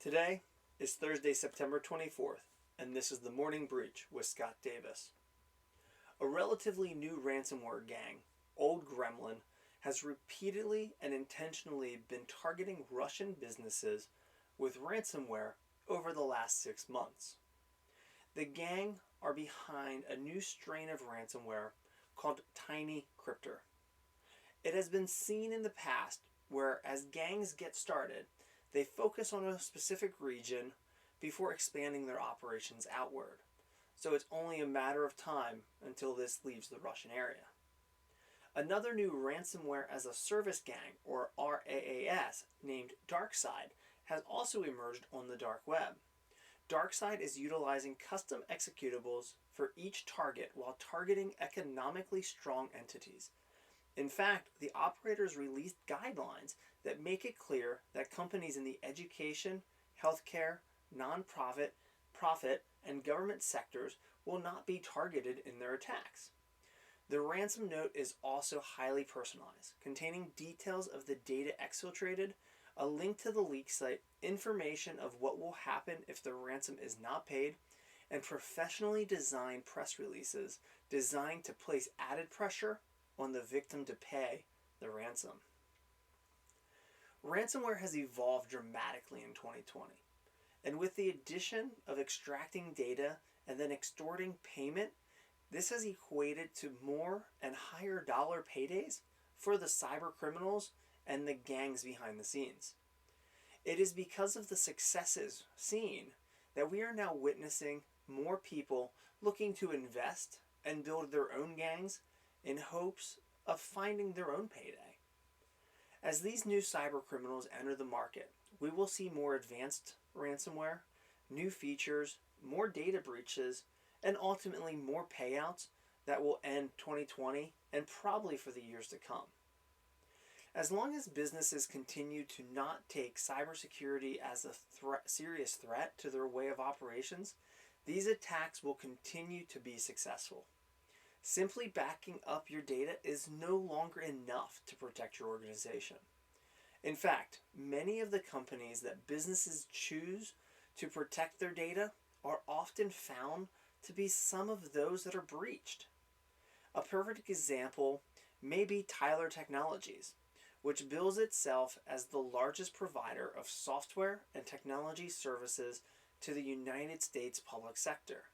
Today is Thursday, September 24th, and this is the Morning Breach with Scott Davis. A relatively new ransomware gang, Old Gremlin, has repeatedly and intentionally been targeting Russian businesses with ransomware over the last 6 months. The gang are behind a new strain of ransomware called Tiny Crypter. It has been seen in the past where, as gangs get started, they focus on a specific region before expanding their operations outward. So it's only a matter of time until this leaves the Russian area. Another new ransomware as a service gang, or RAAS, named Darkseid, has also emerged on the dark web. Darkseid is utilizing custom executables for each target while targeting economically strong entities. In fact, the operators released guidelines that make it clear that companies in the education, healthcare, nonprofit, profit, and government sectors will not be targeted in their attacks. The ransom note is also highly personalized, containing details of the data exfiltrated, a link to the leak site, information of what will happen if the ransom is not paid, and professionally designed press releases designed to place added pressure on the victim to pay the ransom. Ransomware has evolved dramatically in 2020, and with the addition of extracting data and then extorting payment, this has equated to more and higher dollar paydays for the cyber criminals and the gangs behind the scenes. It is because of the successes seen that we are now witnessing more people looking to invest and build their own gangs in hopes of finding their own payday. As these new cyber criminals enter the market, we will see more advanced ransomware, new features, more data breaches, and ultimately more payouts that will end 2020 and probably for the years to come. As long as businesses continue to not take cybersecurity as a serious threat to their way of operations, these attacks will continue to be successful. Simply backing up your data is no longer enough to protect your organization. In fact, many of the companies that businesses choose to protect their data are often found to be some of those that are breached. A perfect example may be Tyler Technologies, which bills itself as the largest provider of software and technology services to the United States public sector,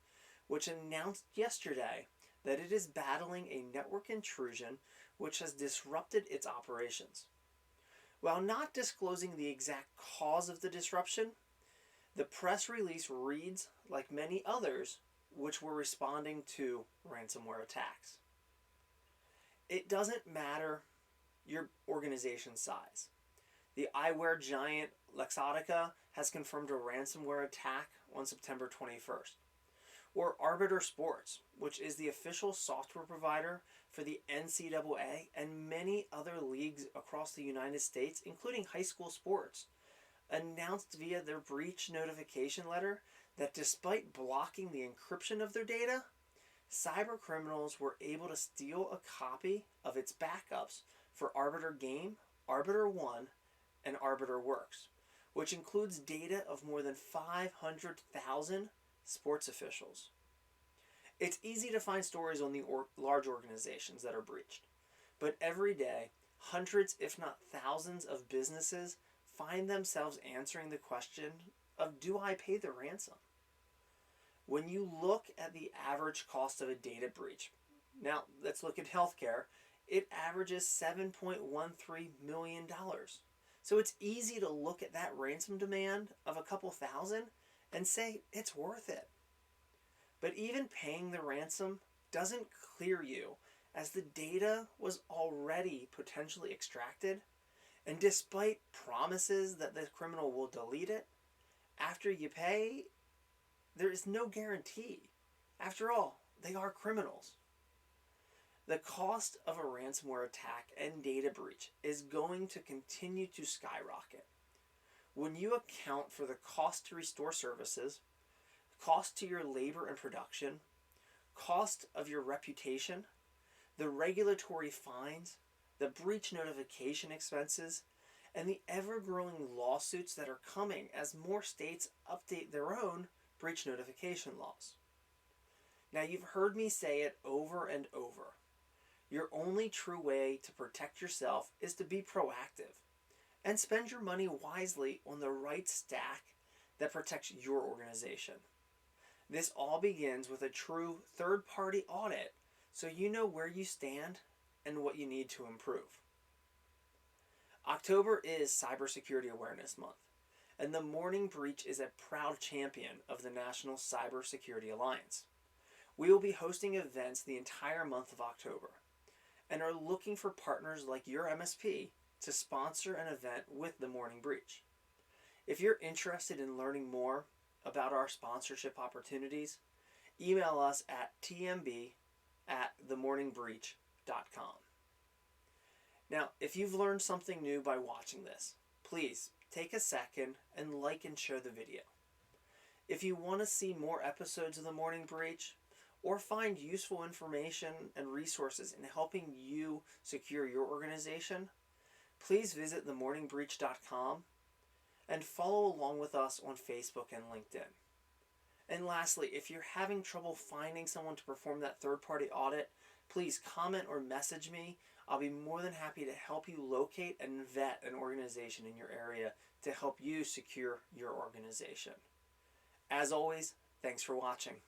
which announced yesterday that it is battling a network intrusion which has disrupted its operations. While not disclosing the exact cause of the disruption, the press release reads like many others which were responding to ransomware attacks. It doesn't matter your organization's size. The Eyeware Giant Luxottica has confirmed a ransomware attack on September 21st. Or ArbiterSports, which is the official software provider for the NCAA and many other leagues across the United States, including high school sports, announced via their breach notification letter that despite blocking the encryption of their data, cyber criminals were able to steal a copy of its backups for Arbiter Game, Arbiter One, and Arbiter Works, which includes data of more than 500,000 sports officials. It's easy to find stories on the large organizations that are breached, but every day, hundreds if not thousands of businesses find themselves answering the question of, do I pay the ransom? When you look at the average cost of a data breach, now let's look at healthcare, it averages $7.13 million. So it's easy to look at that ransom demand of a couple thousand and say it's worth it. But even paying the ransom doesn't clear you, as the data was already potentially extracted, and despite promises that the criminal will delete it, after you pay, there is no guarantee. After all, they are criminals. The cost of a ransomware attack and data breach is going to continue to skyrocket. When you account for the cost to restore services, cost to your labor and production, cost of your reputation, the regulatory fines, the breach notification expenses, and the ever-growing lawsuits that are coming as more states update their own breach notification laws. Now, you've heard me say it over and over. Your only true way to protect yourself is to be proactive and spend your money wisely on the right stack that protects your organization. This all begins with a true third-party audit so you know where you stand and what you need to improve. October is Cybersecurity Awareness Month, and the Morning Breach is a proud champion of the National Cybersecurity Alliance. We will be hosting events the entire month of October and are looking for partners like your MSP to sponsor an event with the Morning Breach. If you're interested in learning more about our sponsorship opportunities, email us at tmb@themorningbreach.com. Now, if you've learned something new by watching this, please take a second and like and share the video. If you want to see more episodes of The Morning Breach or find useful information and resources in helping you secure your organization, please visit themorningbreach.com and follow along with us on Facebook and LinkedIn. And lastly, if you're having trouble finding someone to perform that third-party audit, please comment or message me. I'll be more than happy to help you locate and vet an organization in your area to help you secure your organization. As always, thanks for watching.